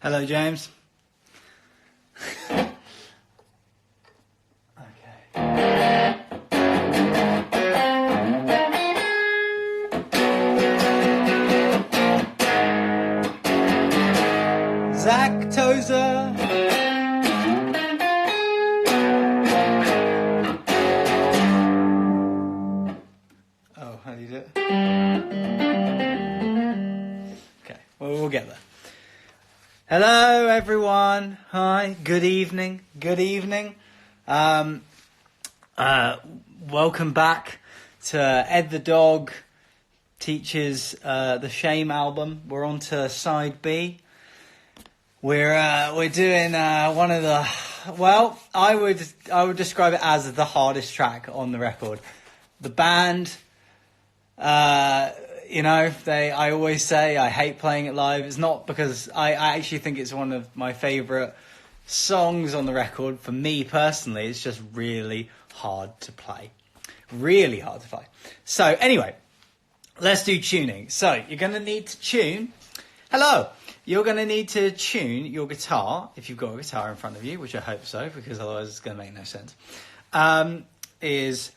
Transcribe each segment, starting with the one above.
Hello, James. Zach Tozer. Oh, how do you do it? Okay, well, we'll get there. Hello, everyone. Hi. Good evening. Good evening. Welcome back to Ed the Dog Teaches the Shame album. We're on to side B. We're doing one of the, well, I would describe it as the hardest track on the record. The band, I always say I hate playing it live. It's not because I actually think it's one of my favourite songs on the record. For me personally, it's just really hard to play. Really hard to play. So anyway, let's do tuning. So you're going to need to tune. Hello. You're going to need to tune your guitar, if you've got a guitar in front of you, which I hope so, because otherwise it's going to make no sense, is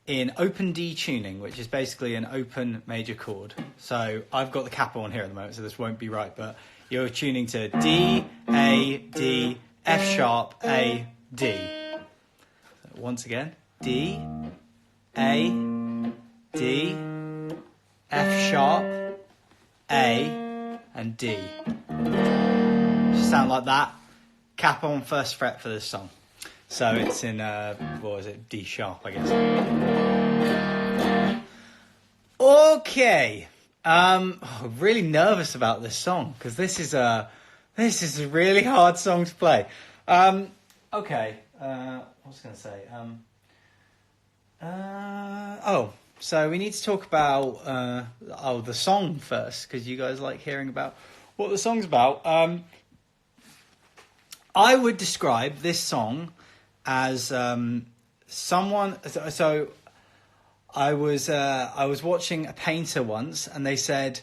in open D tuning, which is basically an open major chord. So I've got the capo on here at the moment, so this won't be right, but you're tuning to D, A, D, F sharp, A, D. So once again, D, A, D, F sharp, A, and D. Just sound like that. Capo on first fret for this song. So it's in, D sharp, I guess. Okay. I'm really nervous about this song because this is a really hard song to play. Okay. What was I going to say? So we need to talk about the song first, because you guys like hearing about what the song's about. I would describe this song as someone. So I was watching a painter once, and they said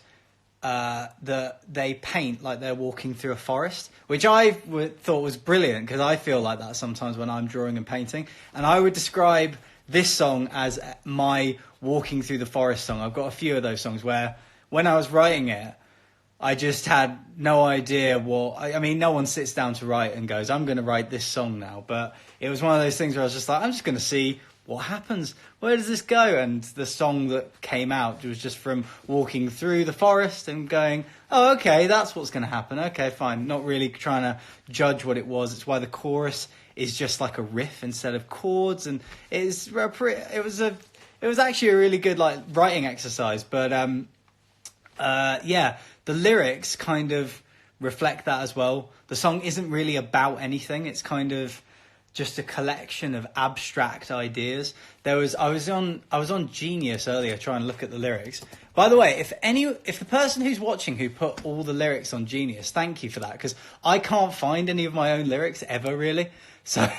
that they paint like they're walking through a forest, which I thought was brilliant, because I feel like that sometimes when I'm drawing and painting. And I would describe this song as my walking through the forest song. I've got a few of those songs where when I was writing it, I just had no idea what... I mean, no one sits down to write and goes, I'm going to write this song now. But it was one of those things where I was just like, I'm just going to see what happens. Where does this go? And the song that came out was just from walking through the forest and going, oh, okay, that's what's going to happen. Okay, fine. Not really trying to judge what it was. It's why the chorus is just like a riff instead of chords. And it was actually a really good writing exercise. But the lyrics kind of reflect that as well. The song isn't really about anything. It's kind of just a collection of abstract ideas. I was on Genius earlier trying to look at the lyrics. By the way, if the person who's watching who put all the lyrics on Genius, thank you for that, because I can't find any of my own lyrics ever really. So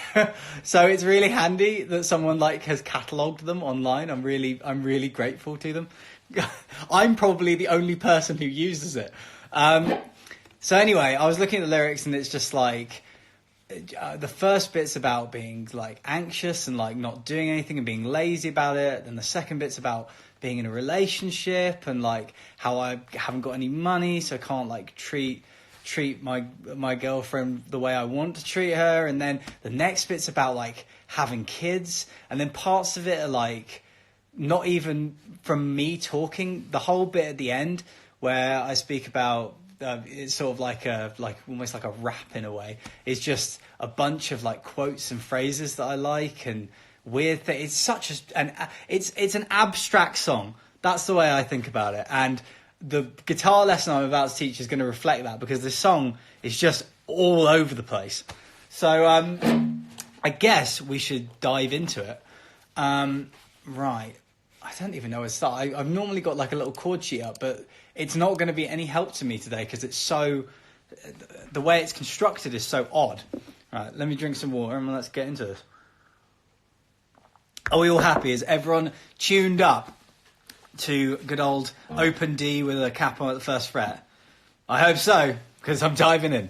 it's really handy that someone has catalogued them online. I'm really grateful to them. I'm probably the only person who uses it. So anyway, I was looking at the lyrics, and it's just the first bit's about being anxious and not doing anything and being lazy about it. Then the second bit's about being in a relationship and how I haven't got any money, so I can't treat my girlfriend the way I want to treat her. And then the next bit's about having kids, and then parts of it are not even from me talking. The whole bit at the end where I speak about it's sort of almost like a rap in a way. It's just a bunch of quotes and phrases that I like and weird things. It's such it's an abstract song. That's the way I think about it. And the guitar lesson I'm about to teach is going to reflect that, because this song is just all over the place. So I guess we should dive into it. Right. I don't even know where to start. I've normally got a little chord sheet up, but it's not going to be any help to me today because the way it's constructed is so odd. Right, let me drink some water and let's get into this. Are we all happy? Is everyone tuned up to good old open D with a capo at the first fret? I hope so, because I'm diving in.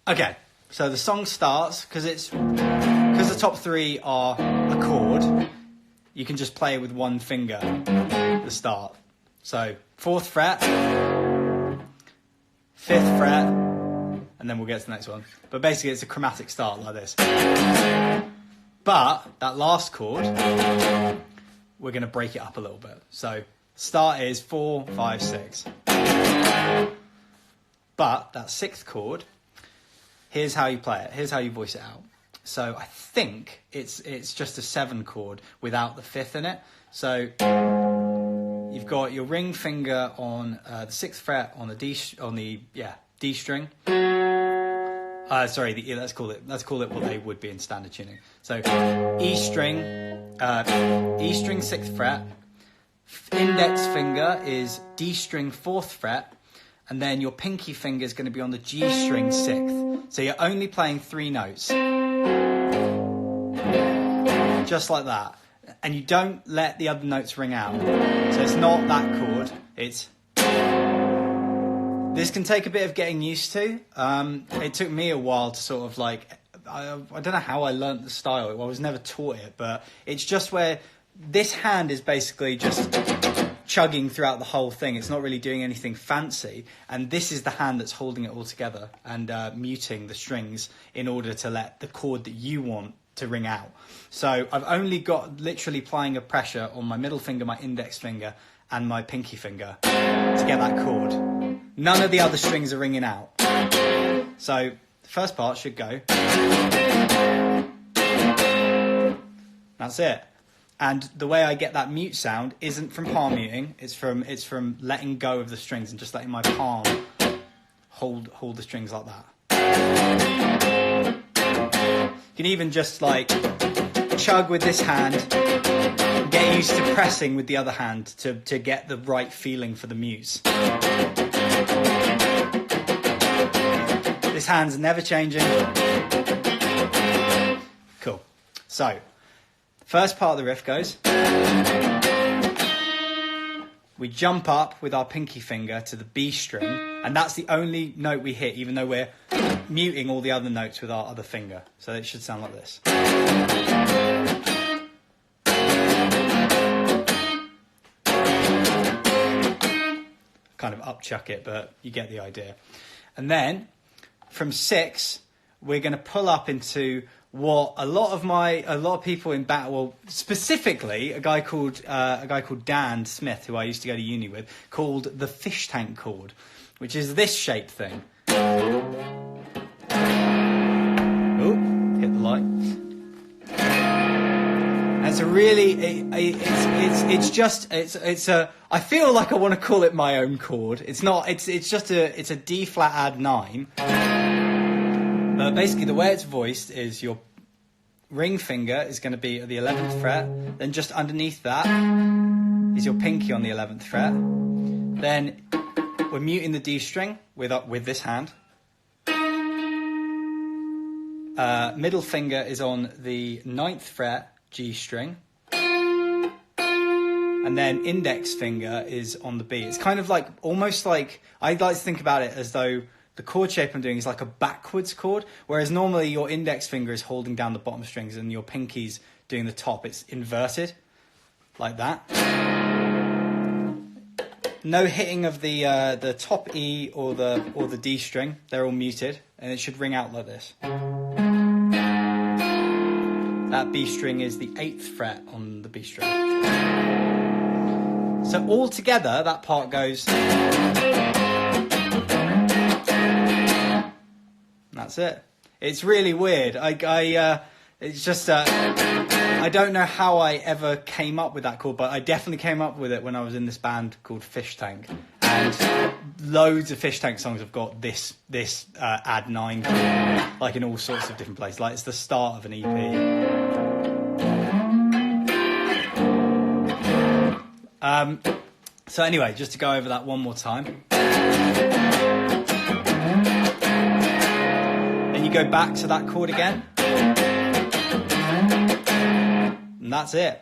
Okay, so the song starts, because the top three are a chord, you can just play with one finger at the start. So 4th fret, 5th fret, and then we'll get to the next one. But basically it's a chromatic start like this. But that last chord, we're going to break it up a little bit. So start is 4, 5, 6. But that 6th chord, here's how you play it. Here's how you voice it out. So I think it's just a 7 chord without the 5th in it. So you've got your ring finger on the 6th fret on the D string. Let's call it what they would be in standard tuning. So E string 6th fret, index finger is D string 4th fret, and then your pinky finger is going to be on the G string 6th. So you're only playing 3 notes. Just like that. And you don't let the other notes ring out. So it's not that chord, it's... This can take a bit of getting used to. It took me a while to sort of like... I don't know how I learnt the style. I was never taught it, but it's just where this hand is basically just chugging throughout the whole thing. It's not really doing anything fancy. And this is the hand that's holding it all together and muting the strings in order to let the chord that you want to ring out. So I've only got literally applying a pressure on my middle finger, my index finger, and my pinky finger to get that chord. None of the other strings are ringing out. So the first part should go. That's it. And the way I get that mute sound isn't from palm muting, it's from letting go of the strings and just letting my palm hold the strings like that. You can even just like chug with this hand, get used to pressing with the other hand to get the right feeling for the mutes. This hand's never changing. Cool. So, first part of the riff goes. We jump up with our pinky finger to the B string, and that's the only note we hit, even though we're muting all the other notes with our other finger. So it should sound like this. Kind of upchuck it, but you get the idea. And then from 6, we're going to pull up into what a lot of people in battle, well, specifically a guy called Dan Smith, who I used to go to uni with, called the fish tank chord, which is this shape thing. Oh, hit the light. And it's a really, I feel like I want to call it my own chord. It's not. It's a D flat add 9. But basically, the way it's voiced is your ring finger is going to be at the 11th fret. Then just underneath that is your pinky on the 11th fret. Then we're muting the D string with this hand. Middle finger is on the 9th fret G string. And then index finger is on the B. It's kind of like, almost like, I like to think about it as though the chord shape I'm doing is like a backwards chord, whereas normally your index finger is holding down the bottom strings and your pinky's doing the top. It's inverted, like that. No hitting of the top E or the D string. They're all muted, and it should ring out like this. That B string is the 8th fret on the B string. So all together, that part goes. That's it. It's really weird. It's just I don't know how I ever came up with that chord, but I definitely came up with it when I was in this band called Fish Tank, and loads of Fish Tank songs have got this add 9 chord, like in all sorts of different places. Like it's the start of an EP. So anyway, just to go over that one more time. You go back to that chord again, and that's it.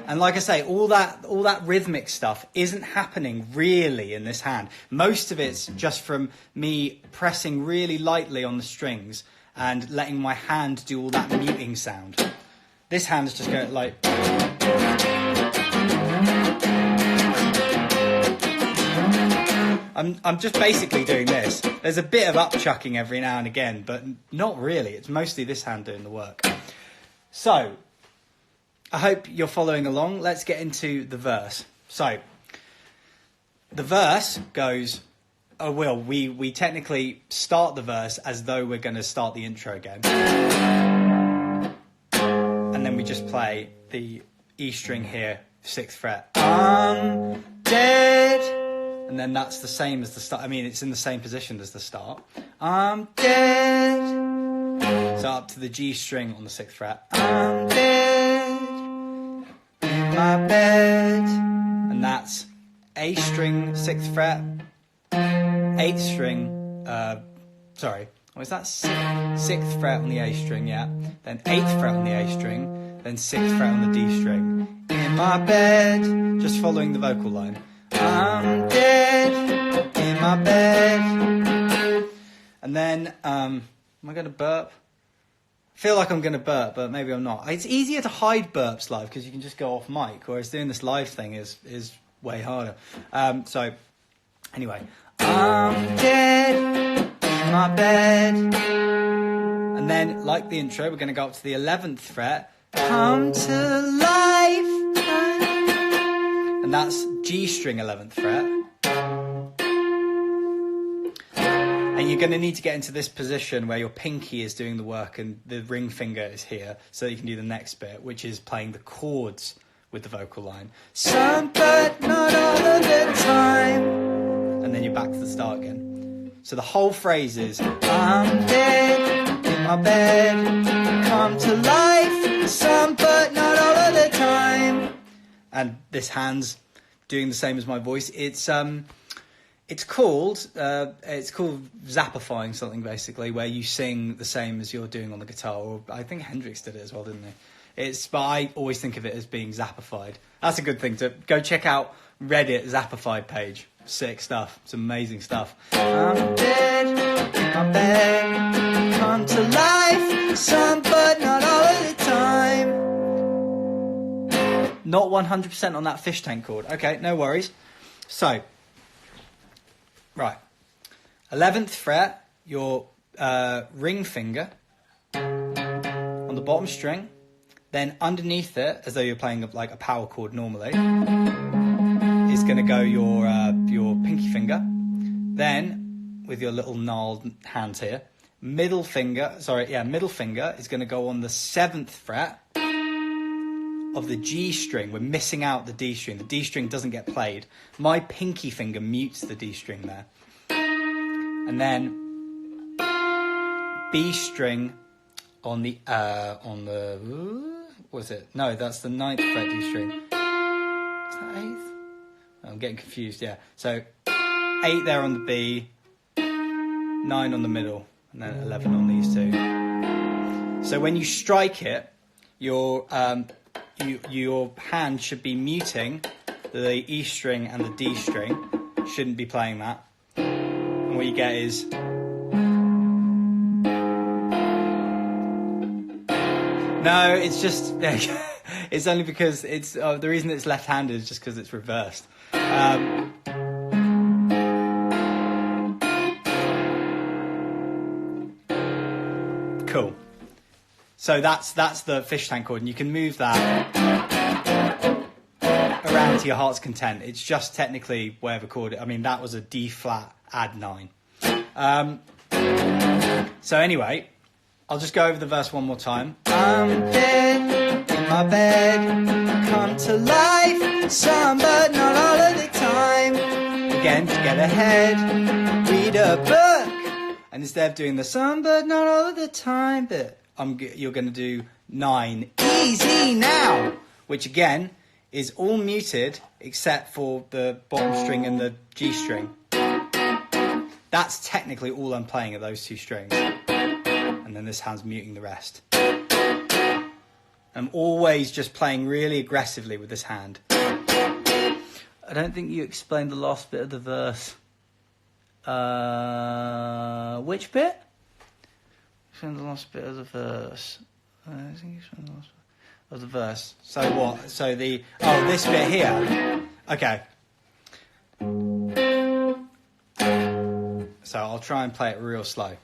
And like I say, all that rhythmic stuff isn't happening really in this hand. Most of it's just from me pressing really lightly on the strings and letting my hand do all that muting sound. This hand is just going like... I'm just basically doing this. There's a bit of upchucking every now and again, but not really. It's mostly this hand doing the work. So, I hope you're following along. Let's get into the verse. So, the verse goes... Oh, we technically start the verse as though we're going to start the intro again. And then we just play the E string here, 6th fret. I'm dead. And then that's the same as the start. I mean, it's in the same position as the start. I'm dead. So up to the G string on the 6th fret. I'm dead in my bed. And that's A string, 6th fret. 8th string, sorry, what is that? 6th fret on the A string, yeah. Then 8th fret on the A string. Then 6th fret on the D string. In my bed, just following the vocal line. I'm dead in my bed. And then, am I going to burp? I feel like I'm going to burp, but maybe I'm not. It's easier to hide burps live because you can just go off mic, whereas doing this live thing is way harder. So, anyway, I'm dead in my bed. And then, like the intro, we're going to go up to the 11th fret. Come to life. And that's G string 11th fret. And you're going to need to get into this position where your pinky is doing the work and the ring finger is here, so you can do the next bit, which is playing the chords with the vocal line. Some, but not all of the time. And then you're back to the start again. So the whole phrase is, I'm dead in my bed, come to life, some, but not all of the time. And this hand's doing the same as my voice. It's called zappifying something, basically, where you sing the same as you're doing on the guitar. Or I think Hendrix did it as well, didn't he? But I always think of it as being zappified. That's a good thing to go check out. Reddit Zappified page. Sick stuff. It's amazing stuff. I'm dead in my bed, come to life, some but not all of the time. Not 100% on that fish tank chord. Okay, no worries. So, right. 11th fret, your ring finger on the bottom string. Then underneath it, as though you're playing like a power chord normally, is going to go your pinky finger. Then, with your little gnarled hands here, middle finger is going to go on the 7th fret of the G string. We're missing out the D string. The D string doesn't get played. My pinky finger mutes the D string there. And then B string on the what is it? No, that's the 9th fret D string. Is that 8th? I'm getting confused, yeah. So 8 there on the B, 9 on the middle, and then 11 on these two. So when you strike it, your hand should be muting the E string and the D string. Shouldn't be playing that. And what you get is... No, it's just... It's only because it's... the reason it's left-handed is just because it's reversed. Cool. So that's the fish tank chord, and you can move that around to your heart's content. It's just technically whatever chord. I mean, that was a D flat add 9. So anyway, I'll just go over the verse one more time. I'm dead in my bed, come to life, some but not all of the time. Again, to get ahead, read a book. And instead of doing the some but not all of the time bit, you're going to do 9 easy now, which again is all muted except for the bottom string and the G string. That's technically all I'm playing are those two strings. And then this hand's muting the rest. I'm always just playing really aggressively with this hand. I don't think you explained the last bit of the verse. Which bit? Explain the last bit of the verse. I think you explained the last bit of the verse. So what? So this bit here. Okay. So I'll try and play it real slow.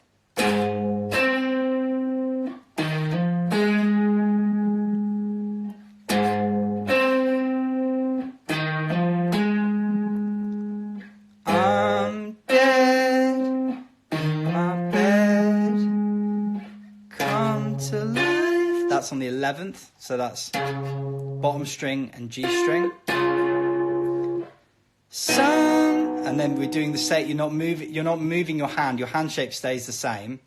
I'm dead in my bed, come to life. That's on the 11th, so that's bottom string and G string. And then we're doing the same. You're not moving your hand. Your hand shape stays the same.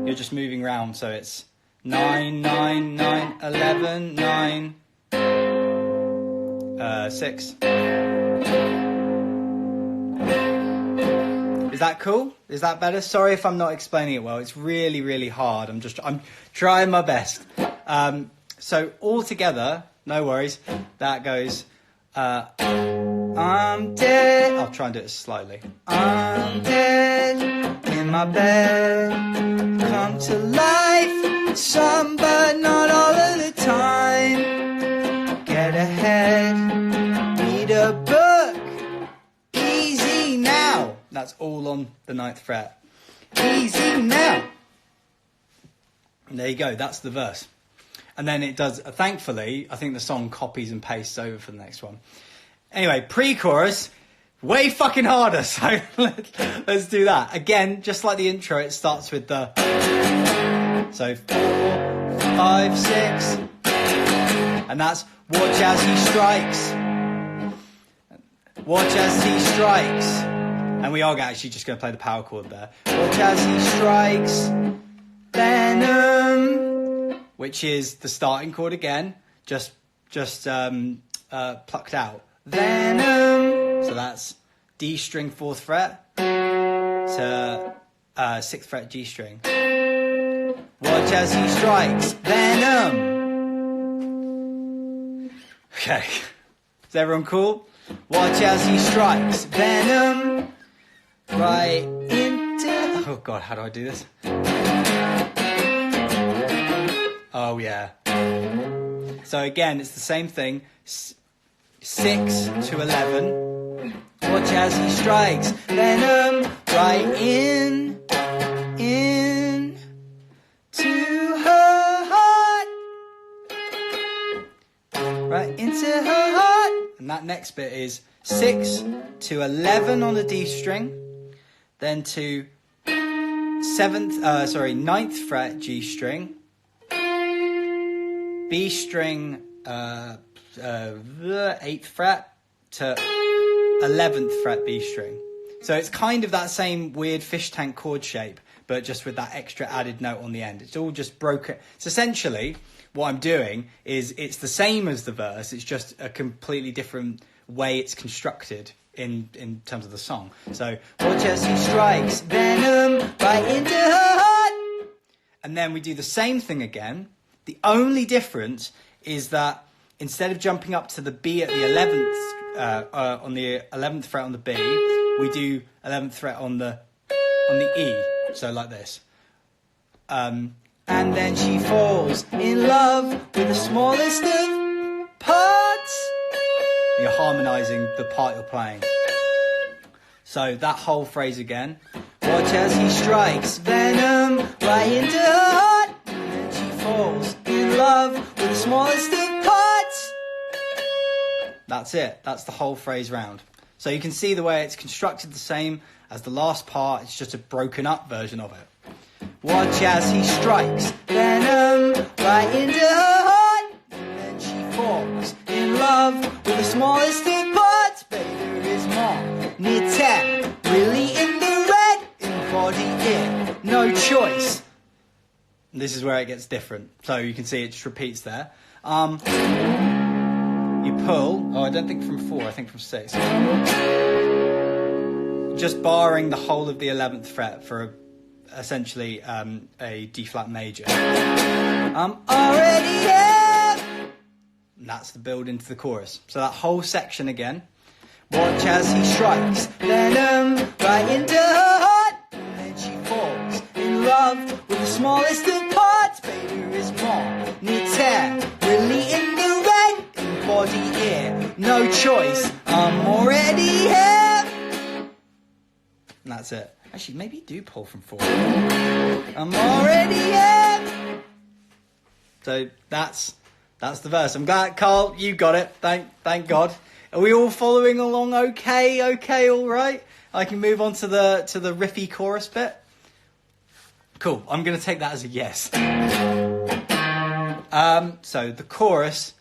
You're just moving around. So it's 9, 9, 9, 11, 9, 6. Is that cool? Is that better? Sorry if I'm not explaining it well. It's really, really hard. I'm trying my best. So all together, no worries. That goes. I'm dead. I'll try and do it slowly. I'm dead in my bed, come to life, some but not all of the time. Get ahead, read a book, easy now. That's all on the 9th fret. Easy now. And there you go, that's the verse. And then it does, thankfully, I think the song copies and pastes over for the next one. Anyway, pre-chorus, way fucking harder, so let's do that. Again, just like the intro, it starts with the... So 4, 5, 6, and that's watch as he strikes. Watch as he strikes. And we are actually just going to play the power chord there. Watch as he strikes, Venom, which is the starting chord again, just plucked out. Venom. So that's D string 4th fret to 6th fret G string. Watch as he strikes, Venom. Okay, is everyone cool? Watch as he strikes, Venom. Right into... Oh God, how do I do this? Oh yeah. So again, it's the same thing. 6 to 11. Watch as he strikes, Venom. Right in to her heart. Right into her heart. And that next bit is 6 to 11 on the D string, then to 9th fret G string, B string 8th fret to 11th fret B string. So it's kind of that same weird fish tank chord shape, but just with that extra added note on the end. It's all just broken. So essentially what I'm doing is it's the same as the verse, it's just a completely different way it's constructed in terms of the song. So watch as he strikes, Venom, right into her heart. And then we do the same thing again. The only difference is that instead of jumping up to the B at the 11th, on the 11th fret on the B, we do 11th fret on the E. So like this. And then she falls in love with the smallest of parts. You're harmonising the part you're playing. So that whole phrase again. Watch as he strikes, Venom, right into her heart. And then she falls in love with the smallest of parts. That's it. That's the whole phrase round. So you can see the way it's constructed the same as the last part. It's just a broken up version of it. Watch as he strikes, Venom, right into her heart. And then she falls in love with the smallest of parts. Baby is more near 10, really in the red, embody it, no choice. And this is where it gets different. So you can see it just repeats there. You pull, I don't think from 4, I think from 6. Just barring the whole of the 11th fret for essentially a D flat major. I'm already here. And that's the build into the chorus. So that whole section again. Watch as he strikes venom right into her heart. And then she falls in love with the smallest of parts. Baby is more needs hair, really in the red, in body ear. No choice, I'm already here. And that's it. Actually, maybe do pull from 4. I'm already here. So that's the verse. I'm glad, Carl, you got it. Thank God. Are we all following along? Okay, all right. I can move on to the riffy chorus bit. Cool. I'm going to take that as a yes. So the chorus.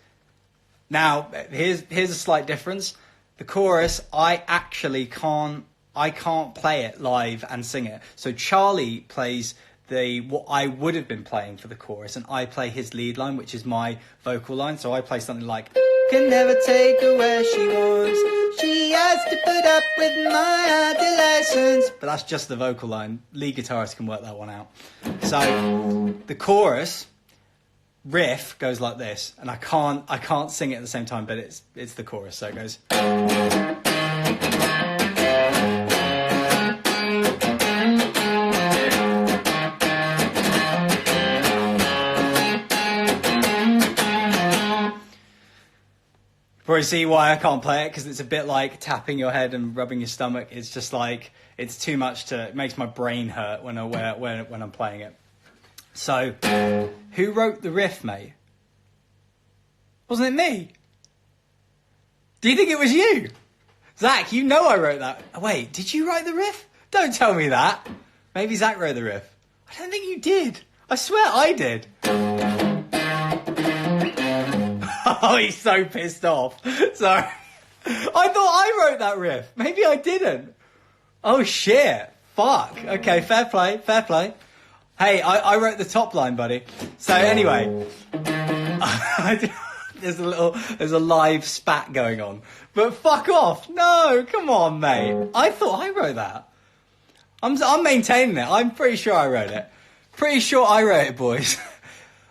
Now, here's a slight difference. The chorus, I can't play it live and sing it. So Charlie plays what I would have been playing for the chorus, and I play his lead line, which is my vocal line. So I play something like, can never take her where she wants. She has to put up with my adolescence. But that's just the vocal line. Lead guitarist can work that one out. So the chorus riff goes like this, and I can't sing it at the same time, but it's the chorus. So it goes. Probably see why I can't play it, because it's a bit like tapping your head and rubbing your stomach. It's just like, it's too much it makes my brain hurt when I'm playing it. So, who wrote the riff, mate? Wasn't it me? Do you think it was you? Zach, you know I wrote that. Wait, did you write the riff? Don't tell me that. Maybe Zach wrote the riff. I don't think you did. I swear I did. Oh, he's so pissed off. Sorry. I thought I wrote that riff. Maybe I didn't. Oh, shit. Fuck. Okay, fair play. Hey, I wrote the top line, buddy. So anyway, there's a live spat going on. But fuck off. No, come on, mate. I thought I wrote that. I'm maintaining it. I'm pretty sure I wrote it. Pretty sure I wrote it, boys.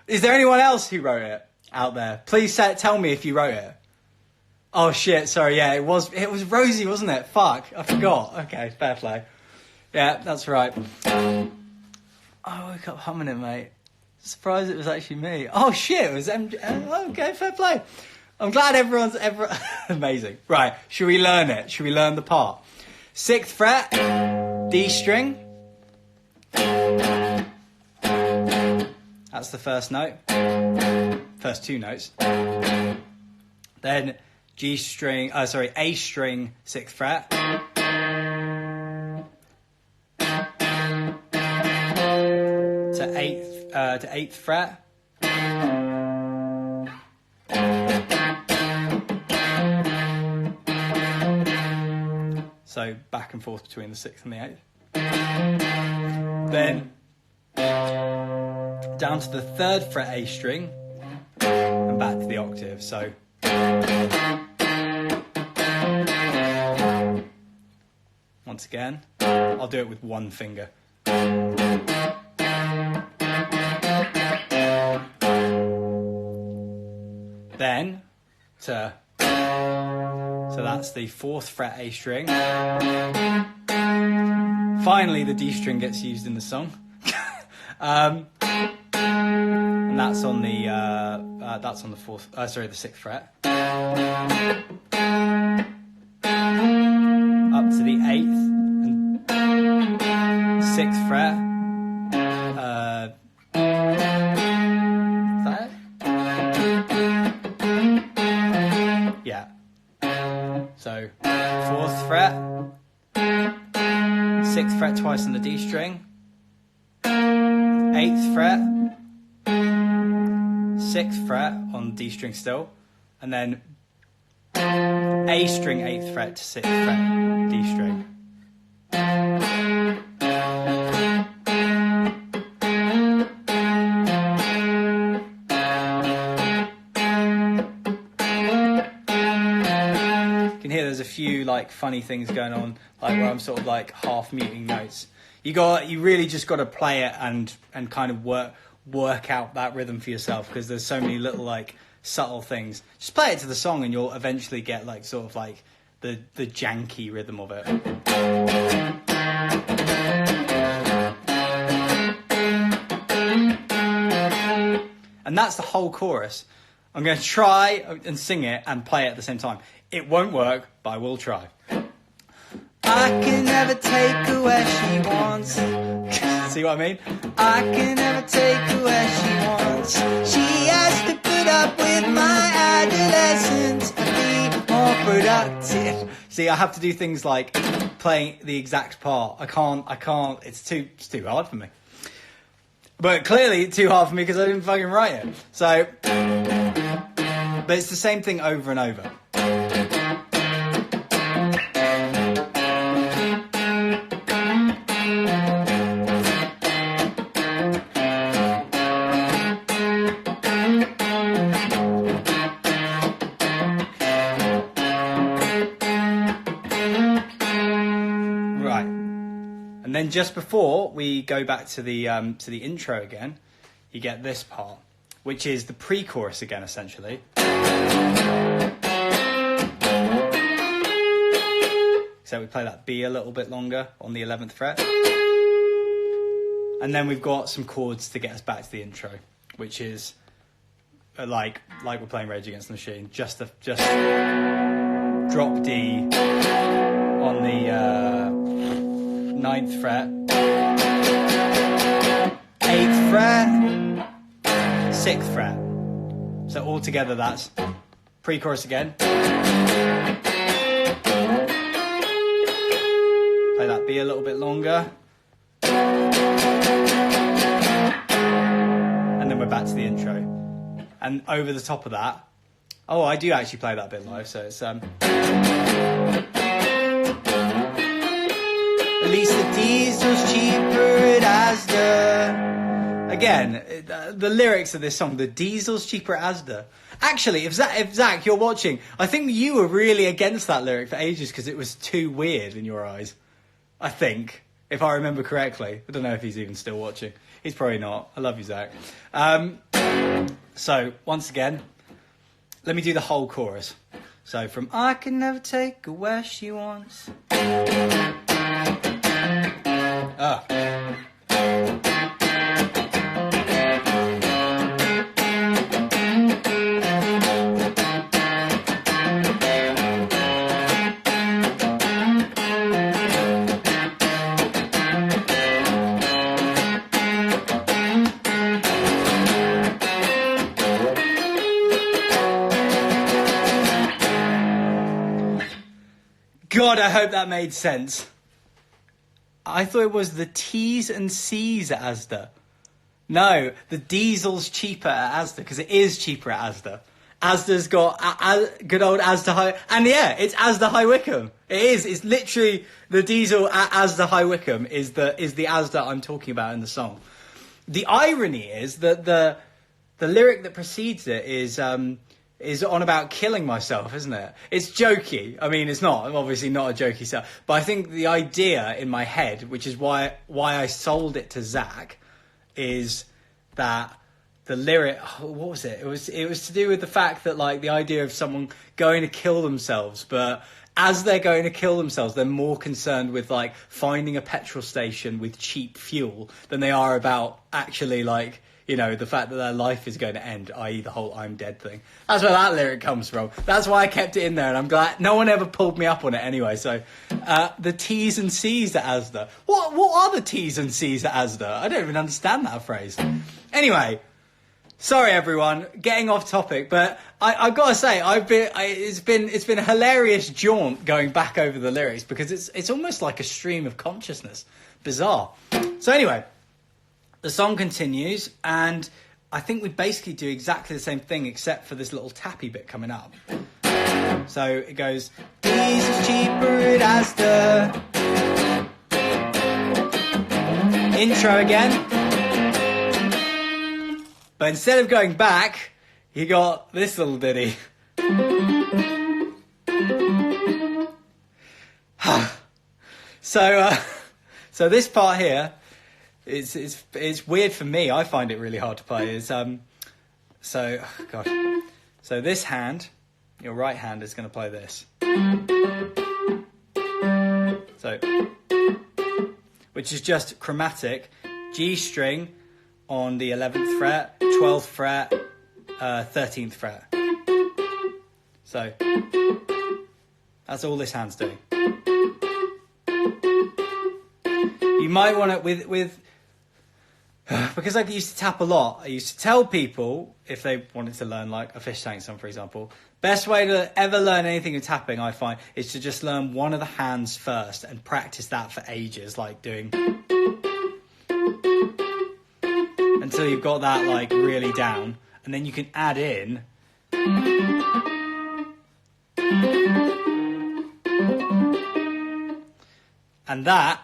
Is there anyone else who wrote it out there? Please tell me if you wrote it. Oh shit, sorry, yeah, it was Rosie, wasn't it? Fuck, I forgot. Okay, fair play. Yeah, that's right. I woke up humming it, mate. Surprised it was actually me. Oh shit, it was MJ. Okay, fair play. I'm glad everyone's amazing. Right, should we learn it? Should we learn the part? 6th fret, D string. That's the first note. First 2 notes. Then A string, 6th fret. To 8th fret. So back and forth between the 6th and the 8th. Then down to the 3rd fret A string and back to the octave. So once again, I'll do it with one finger. Then so that's the 4th fret A string. Finally, the D string gets used in the song. And that's on the 6th fret. Up to the 8th and 6th fret. Is that it? Yeah. So 4th fret, 6th fret twice on the D string, 8th fret, 6th fret on D string still, and then A string 8th fret to 6th fret D string. You can hear there's a few do like funny things going on, like where I'm sort of like half muting notes. You really just got to play it and kind of work out that rhythm for yourself, because there's so many little like subtle things. Just play it to the song and you'll eventually get like sort of like the janky rhythm of it. And that's the whole chorus. I'm going to try and sing it and play it at the same time. It won't work, but I will try. I can never take her where she wants. See what I mean? I can never take her where she wants. She has to put up with my adolescence and be more productive. See, I have to do things like playing the exact part. I can't. It's too hard for me. But clearly too hard for me because I didn't fucking write it. So, but it's the same thing over and over. And then just before we go back to the intro again, you get this part, which is the pre-chorus again, essentially. So we play that B a little bit longer on the 11th fret. And then we've got some chords to get us back to the intro, which is like we're playing Rage Against the Machine. Just drop D on the 9th fret, 8th fret, 6th fret. So all together that's pre-chorus again. Play that B a little bit longer. And then we're back to the intro. And over the top of that, oh, I do actually play that bit live, so it's at least the diesel's cheaper at Asda. Again, the lyrics of this song, the diesel's cheaper at Asda. Actually, if Zach, you're watching, I think you were really against that lyric for ages because it was too weird in your eyes. I think, if I remember correctly. I don't know if he's even still watching. He's probably not. I love you, Zach. So, once again, let me do the whole chorus. So, from I can never take her where she wants. God, I hope that made sense. I thought it was the T's and C's at Asda. No, the diesel's cheaper at Asda, because it is cheaper at Asda. Asda's got good old Asda High... And yeah, it's Asda High Wycombe. It is. It's literally the diesel at Asda High Wycombe is the Asda I'm talking about in the song. The irony is that the lyric that precedes it is on about killing myself, isn't it? It's jokey. I mean, it's not, obviously not a jokey stuff. But I think the idea in my head, which is why I sold it to Zach, is that the lyric, what was it? It was to do with the fact that, like, the idea of someone going to kill themselves, but as they're going to kill themselves, they're more concerned with, like, finding a petrol station with cheap fuel than they are about actually, like, you know, the fact that their life is going to end, i.e. the whole I'm dead thing. That's where that lyric comes from. That's why I kept it in there, and I'm glad no one ever pulled me up on it anyway. So, the T's and C's at Asda. What are the T's and C's at Asda? I don't even understand that phrase. Anyway, sorry everyone, getting off topic, but I've got to say, it's been a hilarious jaunt going back over the lyrics, because it's almost like a stream of consciousness. Bizarre. So anyway, the song continues, and I think we basically do exactly the same thing except for this little tappy bit coming up. So it goes, diesel's cheaper at Asda. Intro again. But instead of going back, you got this little ditty. So this part here, it's weird for me. I find it really hard to play. So this hand, your right hand is going to play this. So, which is just chromatic G string on the 11th fret, 12th fret, 13th fret. So that's all this hand's doing. You might want it with because I used to tap a lot. I used to tell people if they wanted to learn like a fish tank song, for example, best way to ever learn anything in tapping, I find, is to just learn one of the hands first and practice that for ages, like doing until you've got that like really down, and then you can add in and that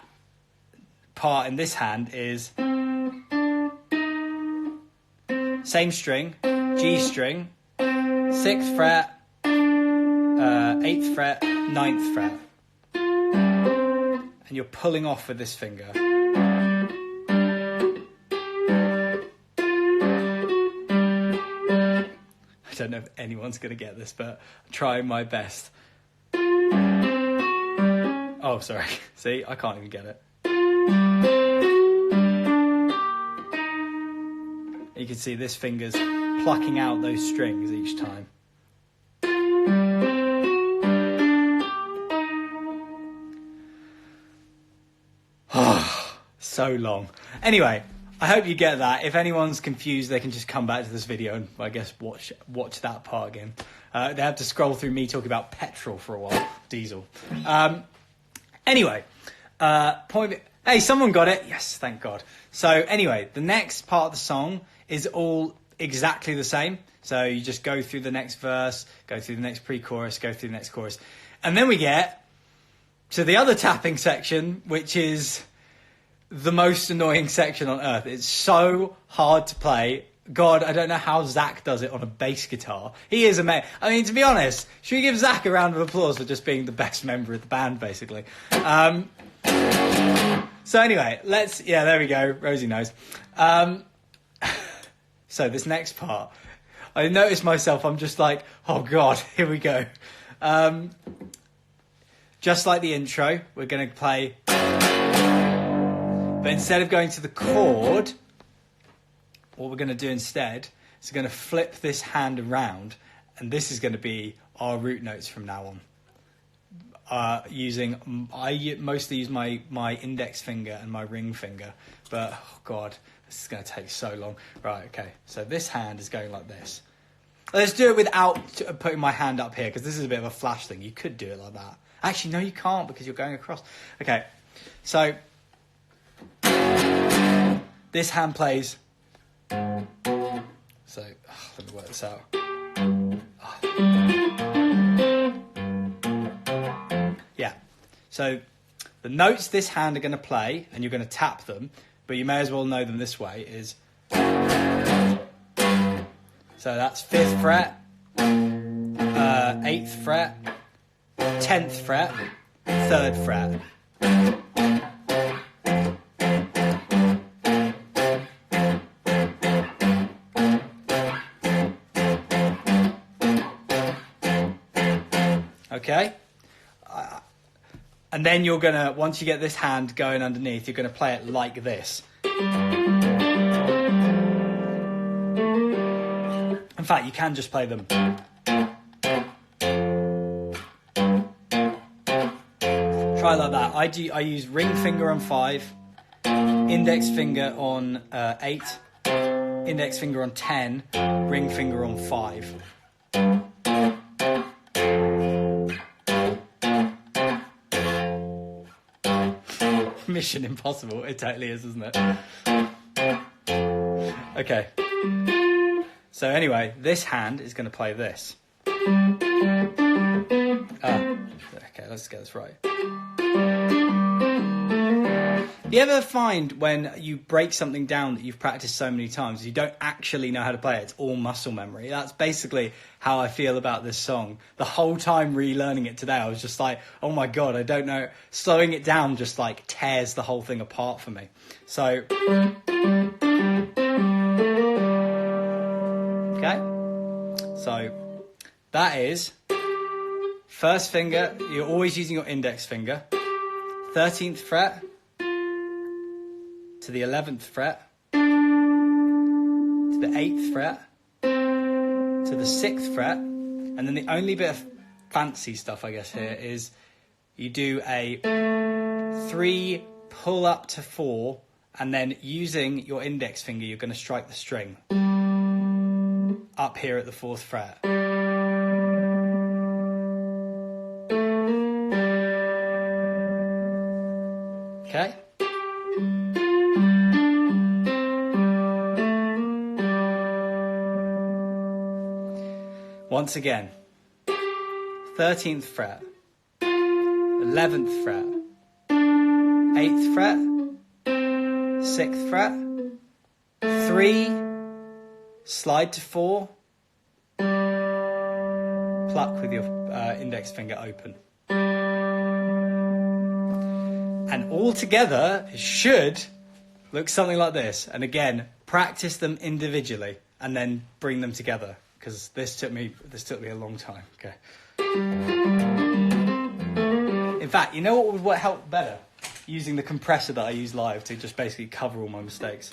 part in this hand is same string, G string, 6th fret, 8th fret, 9th fret. And you're pulling off with this finger. I don't know if anyone's going to get this, but I'm trying my best. Oh, sorry. See, I can't even get it. You can see this finger's plucking out those strings each time. So long. Anyway, I hope you get that. If anyone's confused, they can just come back to this video and, I guess, watch that part again. They have to scroll through me talking about petrol for a while. Diesel. Anyway, hey, someone got it. Yes, thank God. So anyway, the next part of the song is all exactly the same. So you just go through the next verse, go through the next pre-chorus, go through the next chorus. And then we get to the other tapping section, which is the most annoying section on earth. It's so hard to play. God, I don't know how Zach does it on a bass guitar. He is amazing. I mean, to be honest, should we give Zach a round of applause for just being the best member of the band, basically? So anyway, yeah, there we go. Rosie knows. So this next part, I noticed myself, I'm just like, oh God, here we go. Just like the intro, we're going to play, but instead of going to the chord, what we're going to do instead is we're going to flip this hand around, and this is going to be our root notes from now on. I mostly use my index finger and my ring finger, but oh God, this is going to take so long. Right, okay, so this hand is going like this. Let's do it without putting my hand up here, because this is a bit of a flash thing. You could do it like that. Actually, no, you can't, because you're going across. Okay, so this hand plays. So let me work this out. Yeah, so the notes this hand are going to play, and you're going to tap them, but you may as well know them this way, is... So that's 5th fret, 8th fret, 10th fret, 3rd fret. Okay? And then you're going to, once you get this hand going underneath, you're going to play it like this. In fact, you can just play them. Try like that. I use ring finger on 5, index finger on 8, index finger on 10, ring finger on 5. Mission impossible. It totally is, isn't it? Okay. So anyway, this hand is going to play this. Okay, let's get this right. You ever find when you break something down that you've practiced so many times, you don't actually know how to play it? It's all muscle memory. That's basically how I feel about this song. The whole time relearning it today, I was just like, oh my God, I don't know. Slowing it down just like tears the whole thing apart for me. So, okay. So that is first finger. You're always using your index finger. 13th fret to the 11th fret, to the 8th fret, to the 6th fret, and then the only bit of fancy stuff, I guess, here is you do a 3 pull up to 4, and then using your index finger, you're going to strike the string up here at the 4th fret. Okay? Once again, 13th fret, 11th fret, 8th fret, 6th fret, 3, slide to 4, pluck with your index finger open. And all together, it should look something like this. And again, practice them individually and then bring them together. Because this took me a long time. Okay. In fact, you know what would help better? Using the compressor that I use live to just basically cover all my mistakes.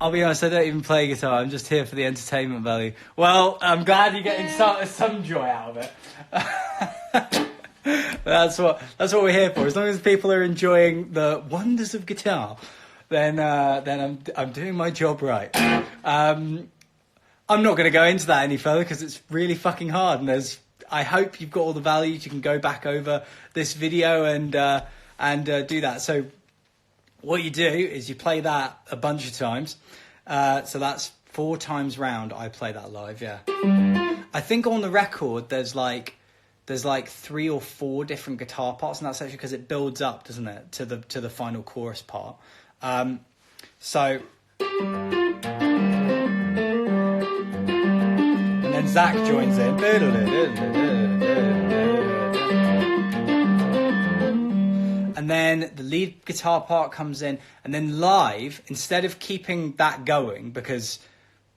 I'll be honest, I don't even play guitar. I'm just here for the entertainment value. Well, I'm glad you're getting some joy out of it. That's what we're here for. As long as people are enjoying the wonders of guitar, then I'm doing my job right. I'm not going to go into that any further because it's really fucking hard. And I hope you've got all the values. You can go back over this video and do that. So what you do is you play that a bunch of times. So that's 4 times round. I play that live. Yeah. I think on the record there's like 3 or 4 different guitar parts in that section because it builds up, doesn't it, to the final chorus part. So, and then Zach joins in, and then the lead guitar part comes in, and then live, instead of keeping that going because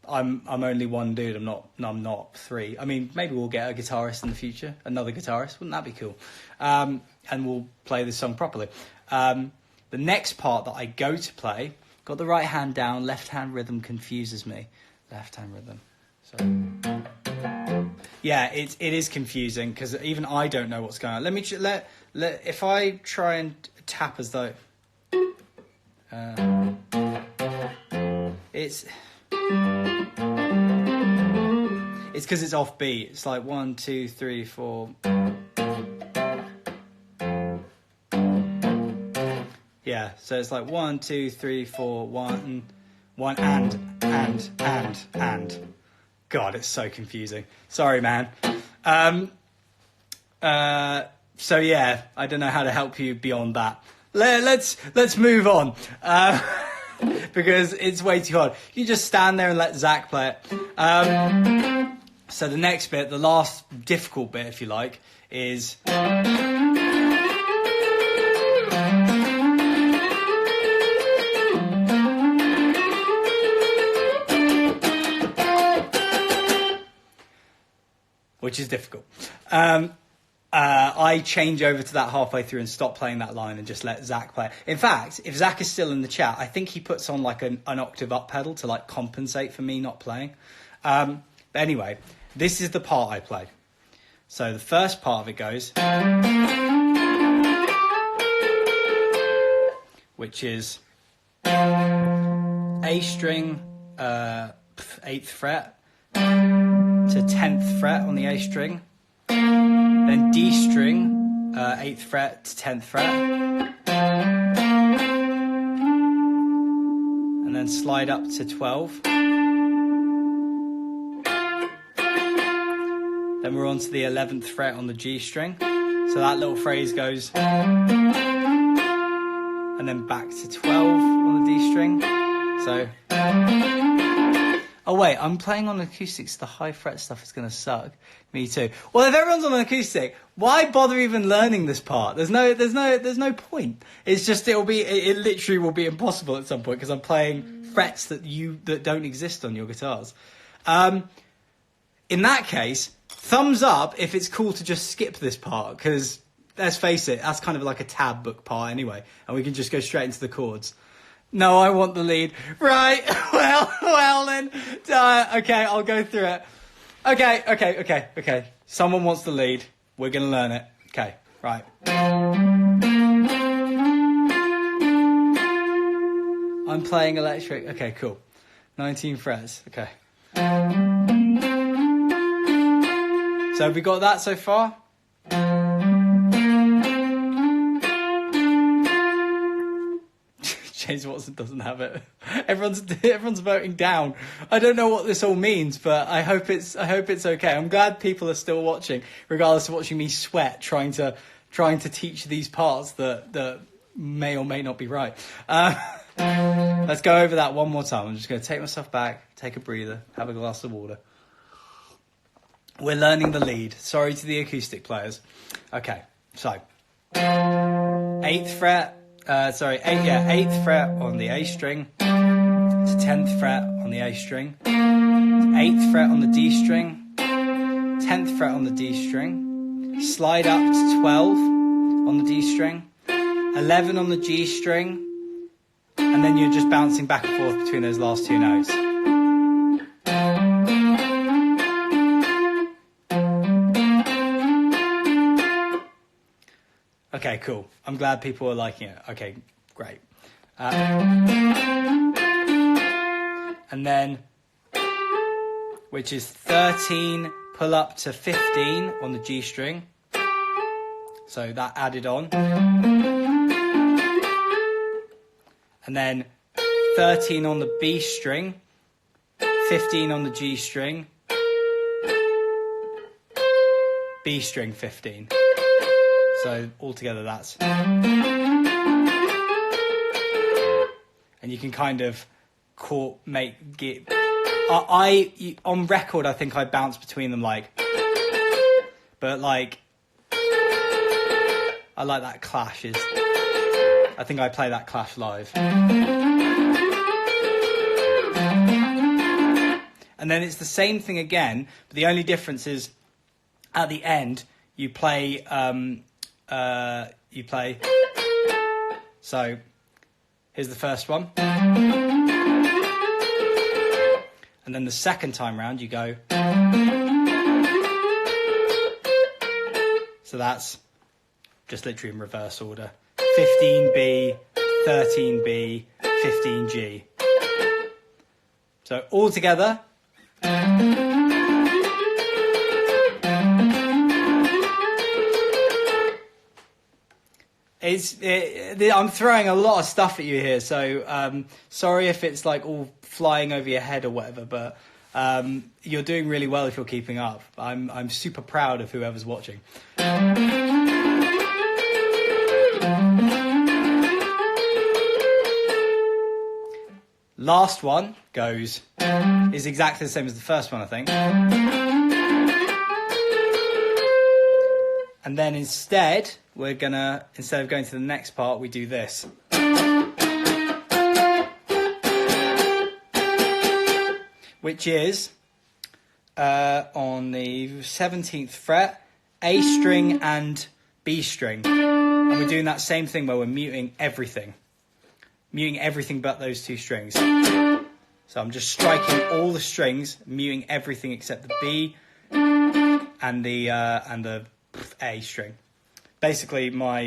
I'm only one dude. I'm not 3. I mean, maybe we'll get a guitarist in the future, another guitarist. Wouldn't that be cool? And we'll play this song properly. The next part that I go to play, got the right hand down, left hand rhythm confuses me. Left hand rhythm. So yeah, it is confusing because even I don't know what's going on. Let me if I try and tap as though it's because it's off beat. It's like 1, 2, 3, 4. Yeah, so it's like 1, 2, 3, 4, 1, and. God, it's so confusing. Sorry, man. So yeah, I don't know how to help you beyond that. Let's move on. Because it's way too hard. You just stand there and let Zach play it. So the next bit, the last difficult bit, if you like, is which is difficult. I change over to that halfway through and stop playing that line and just let Zach play. In fact, if Zach is still in the chat, I think he puts on like an octave up pedal to like compensate for me not playing. But anyway, this is the part I play. So the first part of it goes, which is A string, 8th fret to 10th fret on the A string, then D string, 8th fret to 10th fret, and then slide up to 12. Then we're on to the 11th fret on the G string. So that little phrase goes, and then back to 12 on the D string. So, oh wait, I'm playing on acoustics. The high fret stuff is going to suck. Me too. Well, if everyone's on an acoustic, why bother even learning this part? There's no point. It's just it literally will be impossible at some point because I'm playing frets that don't exist on your guitars. In that case, thumbs up if it's cool to just skip this part, because let's face it, that's kind of like a tab book part anyway, and we can just go straight into the chords. No, I want the lead. Right, well then, okay, I'll go through it. Okay. Someone wants the lead. We're going to learn it. Okay, right. I'm playing electric. Okay, cool. 19 frets. Okay. So have we got that so far? James Watson doesn't have it. Everyone's voting down. I don't know what this all means, but I hope it's okay. I'm glad people are still watching, regardless of watching me sweat trying to teach these parts that may or may not be right. Let's go over that one more time. I'm just going to take myself back, take a breather, have a glass of water. We're learning the lead. Sorry to the acoustic players. Okay, so 8th fret on the A string to 10th fret on the A string, 8th fret on the D string, 10th fret on the D string, slide up to 12 on the D string, 11 on the G string, and then you're just bouncing back and forth between those last two notes. Okay, cool. I'm glad people are liking it. Okay, great. And then, which is 13, pull up to 15 on the G string. So that added on. And then 13 on the B string, 15 on the G string, B string 15. So altogether that's... And you can kind of on record I think I bounce between them but like I like that clash I think I play that clash live. And then it's the same thing again, but the only difference is at the end you play so here's the first one, and then the second time round you go, so that's just literally in reverse order, 15B, 13B, 15G. So all together. I'm throwing a lot of stuff at you here, so sorry if it's like all flying over your head or whatever, but you're doing really well if you're keeping up. I'm super proud of whoever's watching. Last one is exactly the same as the first one, I think. And then instead of going to the next part, we do this. Which is on the 17th fret, A string and B string. And we're doing that same thing where we're muting everything but those two strings. So I'm just striking all the strings, muting everything except the B and the A string. Basically, my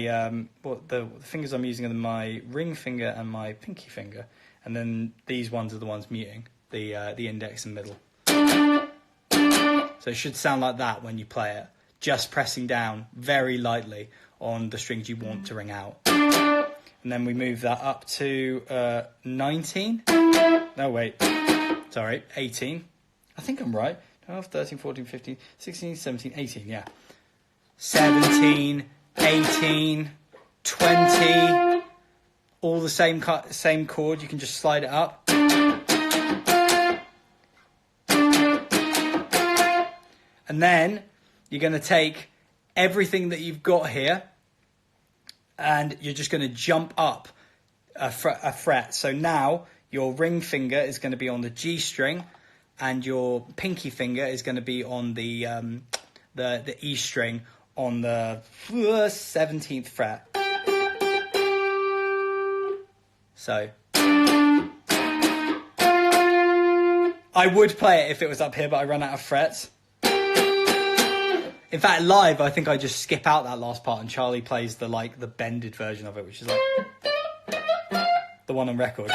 the fingers I'm using are my ring finger and my pinky finger, and then these ones are the ones muting the index and middle. So it should sound like that when you play it, just pressing down very lightly on the strings you want to ring out. and then we move that up to 19. No, wait. Sorry, 18. I think I'm right. 12, 13, 14, 15, 16, 17, 18, yeah. 17, 18, 20. All the same chord. You can just slide it up. And then you're going to take everything that you've got here and you're just going to jump up a fret. So now your ring finger is going to be on the G string and your pinky finger is going to be on the E string on the 17th fret. So I would play it if it was up here, but I run out of frets. In fact, live, I think I just skip out that last part and Charlie plays the bended version of it, which is like the one on record.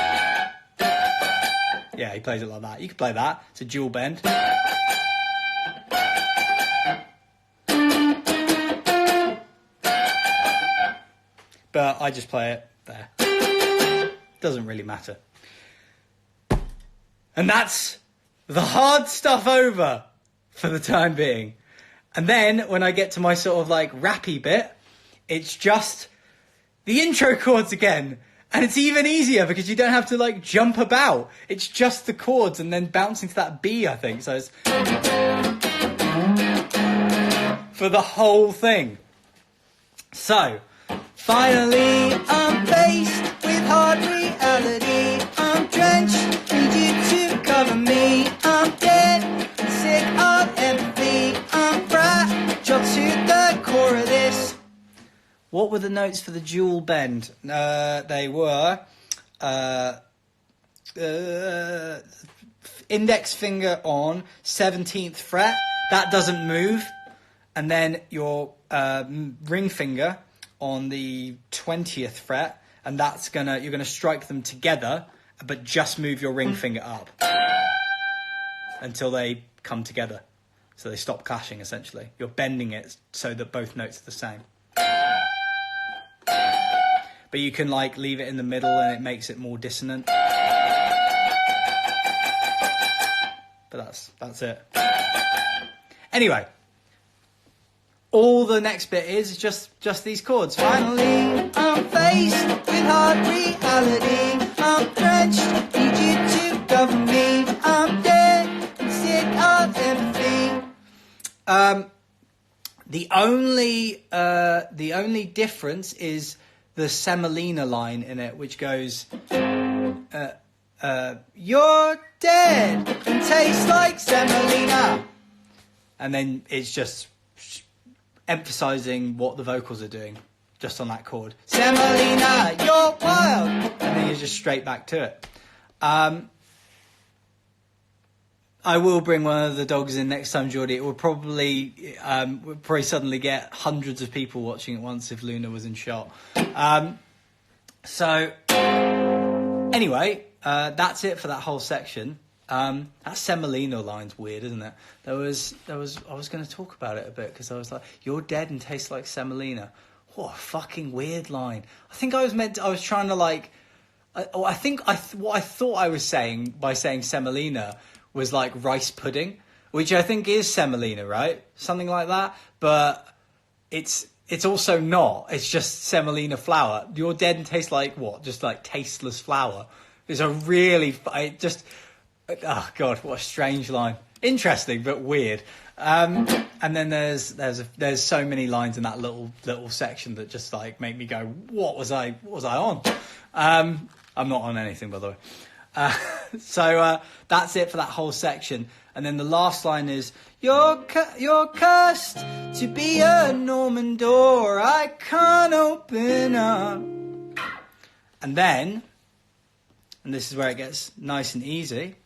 Yeah, he plays it like that. You could play that. It's a dual bend. But I just play it there. Doesn't really matter. And that's the hard stuff over for the time being. And then when I get to my sort of like rappy bit, it's just the intro chords again. And it's even easier because you don't have to like jump about. It's just the chords and then bouncing to that B, I think. So it's for the whole thing. So, finally I'm faced with hard reality. I'm drenched, need you to cover me. I'm dead, sick of empathy. I'm fragile to the core of this. What were the notes for the dual bend? They were index finger on 17th fret. That doesn't move. And then your ring finger on the 20th fret. And that's you're gonna strike them together, but just move your ring finger up until they come together. So they stop clashing, essentially. You're bending it so that both notes are the same. But you can like leave it in the middle and it makes it more dissonant. But that's it. Anyway, all the next bit is just these chords. Finally, I'm faced with hard reality. I'm drenched, need you to cover me. I'm dead and sick of empathy. The only difference is the semolina line in it, which goes, you're dead and taste like semolina. And then it's just emphasizing what the vocals are doing, just on that chord. Semolina, you're wild. And then you're just straight back to it. I will bring one of the dogs in next time, Geordie. It will probably suddenly get hundreds of people watching at once if Luna was in shot. So anyway, that's it for that whole section. That semolina line's weird, isn't it? I was going to talk about it a bit because I was like, you're dead and taste like semolina. What a fucking weird line. I think I was trying to like, what I thought I was saying by saying semolina was like rice pudding, which I think is semolina, right? Something like that. But it's also not. It's just semolina flour. You're dead and taste like what? Just like tasteless flour. It's a really, oh God, what a strange line. Interesting, but weird. And then there's so many lines in that little section that just like make me go, what was I on? I'm not on anything, by the way. So that's it for that whole section. And then the last line is, you're cursed to be a Norman door I can't open up. And then, and this is where it gets nice and easy,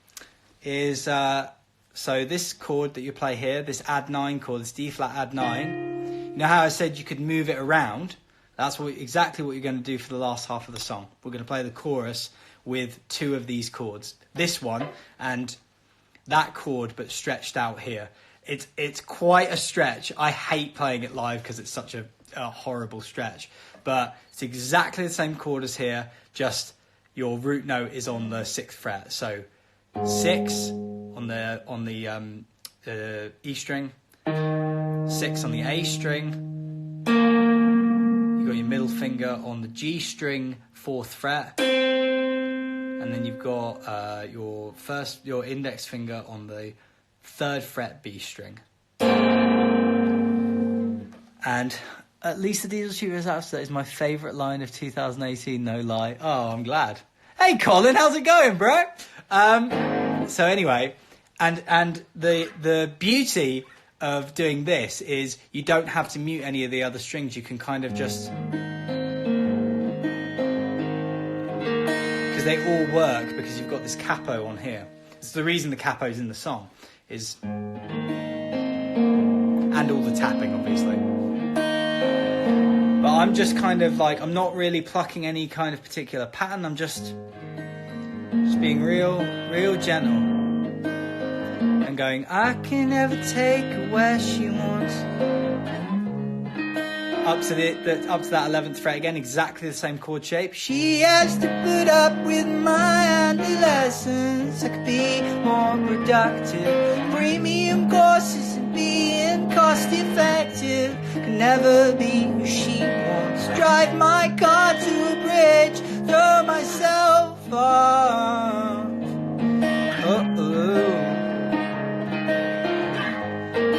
is so this chord that you play here, this add 9 chord, this D flat add 9, you know how I said you could move it around? That's exactly what you're going to do for the last half of the song. We're going to play the chorus with 2 of these chords. This one and that chord, but stretched out here. It's quite a stretch. I hate playing it live because it's such a horrible stretch. but it's exactly the same chord as here, just your root note is on the 6th fret. So 6 on the E string, 6 on the A string, you've got your middle finger on the G string, 4th fret, and then you've got your index finger on the 3rd fret B string. And at least the Diesel Shooters Outset is my favourite line of 2018, no lie. Oh, I'm glad. Hey Colin, how's it going, bro? So anyway, and the beauty of doing this is you don't have to mute any of the other strings. You can kind of just, because they all work because you've got this capo on here. It's the reason the capo's in the song is, and all the tapping obviously. But I'm just kind of like, I'm not really plucking any kind of particular pattern. I'm just being real gentle and going, I can never take her where she wants. Up to that 11th fret again, exactly the same chord shape. She has to put up with my adolescence. I could be more productive. Premium courses and being cost effective. Can never be who she wants. Drive my car to a bridge, throw myself off.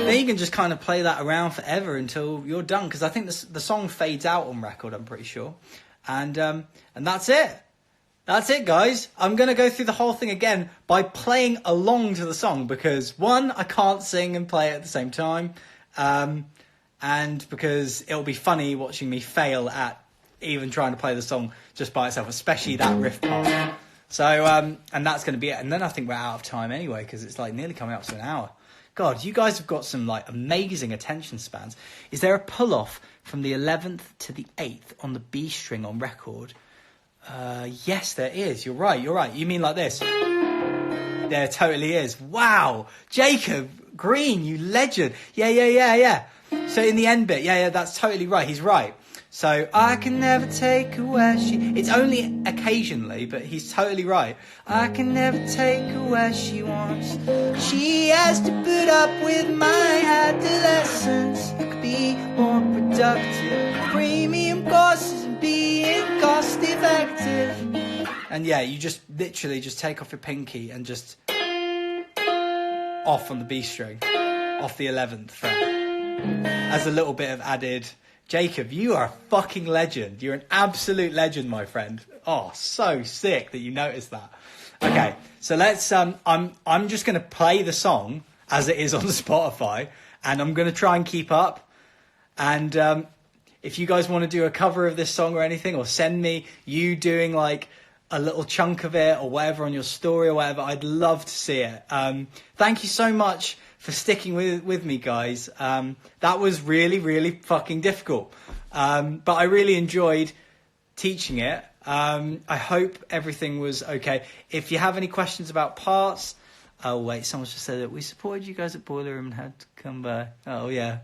Then you can just kind of play that around forever until you're done, because I think the song fades out on record, I'm pretty sure. And that's it. That's it, guys. I'm going to go through the whole thing again by playing along to the song, because one, I can't sing and play it at the same time, and because it'll be funny watching me fail at even trying to play the song just by itself, especially that riff part. So, and that's going to be it. And then I think we're out of time anyway, because it's like nearly coming up to an hour. God, you guys have got some like amazing attention spans. Is there a pull-off from the 11th to the 8th on the B string on record? Yes, there is. You're right. You mean like this? There totally is. Wow. Jacob Green, you legend. Yeah. So in the end bit, yeah, that's totally right. He's right. So, I can never take her where she... It's only occasionally, but he's totally right. I can never take her where she wants. She has to put up with my adolescence. I could be more productive. Premium courses and being cost effective. And yeah, you just literally just take off your pinky and just... off on the B string. Off the 11th fret. As a little bit of added... Jacob, you are a fucking legend. You're an absolute legend, my friend. Oh, so sick that you noticed that. Okay, so let's. I'm just going to play the song as it is on Spotify, and I'm going to try and keep up. And if you guys want to do a cover of this song or anything, or send me you doing like a little chunk of it or whatever on your story or whatever, I'd love to see it. Thank you so much for sticking with me, guys. That was really fucking difficult. But I really enjoyed teaching it. I hope everything was okay. If you have any questions about parts... Oh, wait, someone just said that we supported you guys at Boiler Room and had to come by. Oh, yeah.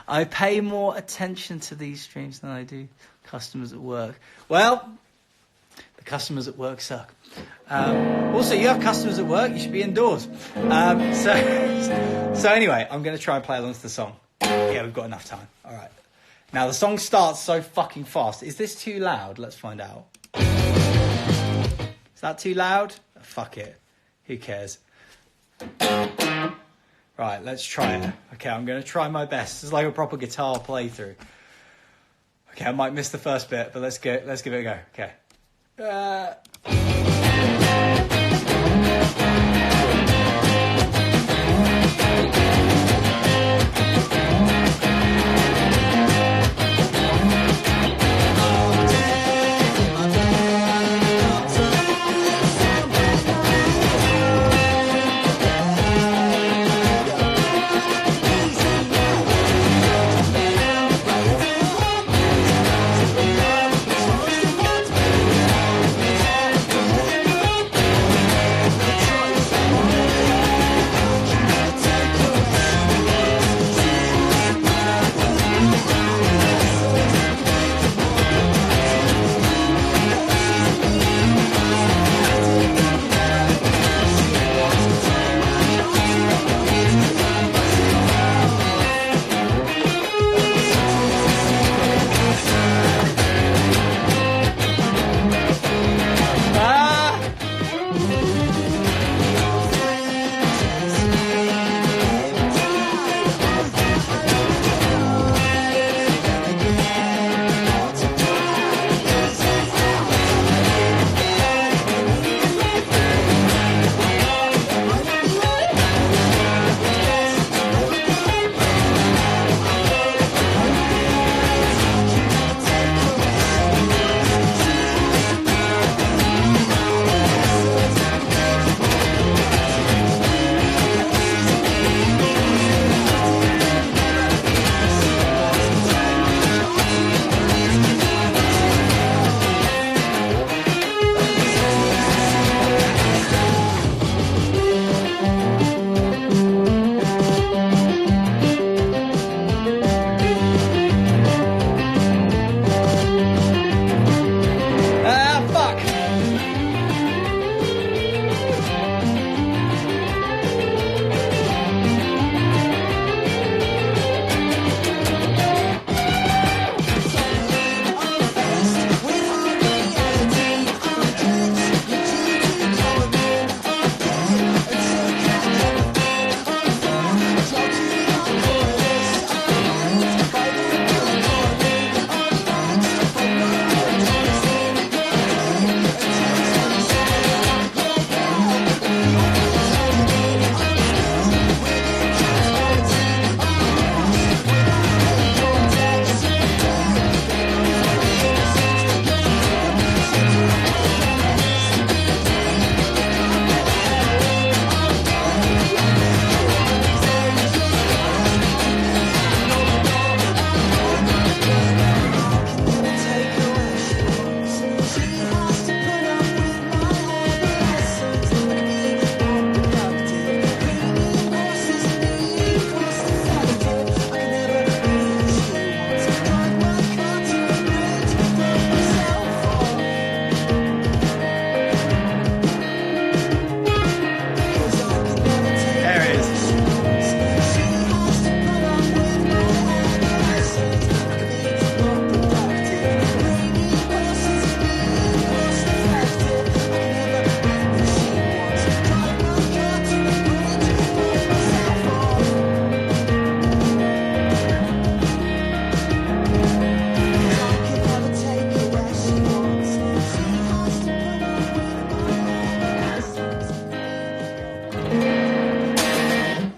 I pay more attention to these streams than I do customers at work. Well, the customers at work suck. Also, you have customers at work, you should be indoors. So anyway, I'm going to try and play along to the song. Yeah, we've got enough time. All right. Now, the song starts so fucking fast. Is this too loud? Let's find out. Is that too loud? Fuck it. Who cares? Right, let's try it. Okay, I'm going to try my best. It's like a proper guitar playthrough. Okay, I might miss the first bit, but let's give it a go. Okay.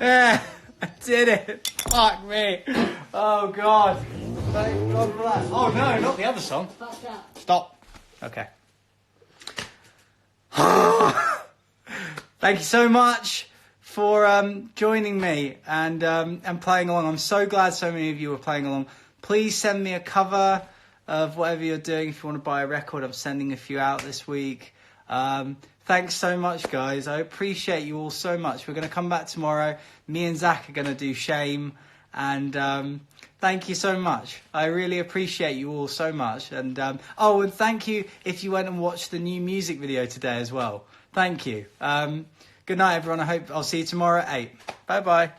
Yeah, I did it. Fuck me. Oh, God. Thank God for that. Oh, no, not the other song. Stop. Okay. Thank you so much for joining me and playing along. I'm so glad so many of you were playing along. Please send me a cover of whatever you're doing. If you want to buy a record, I'm sending a few out this week. Thanks so much, guys. I appreciate you all so much. We're going to come back tomorrow. Me and Zach are going to do Shame. And thank you so much. I really appreciate you all so much. And and thank you if you went and watched the new music video today as well. Thank you. Good night, everyone. I'll see you tomorrow at 8. Bye-bye.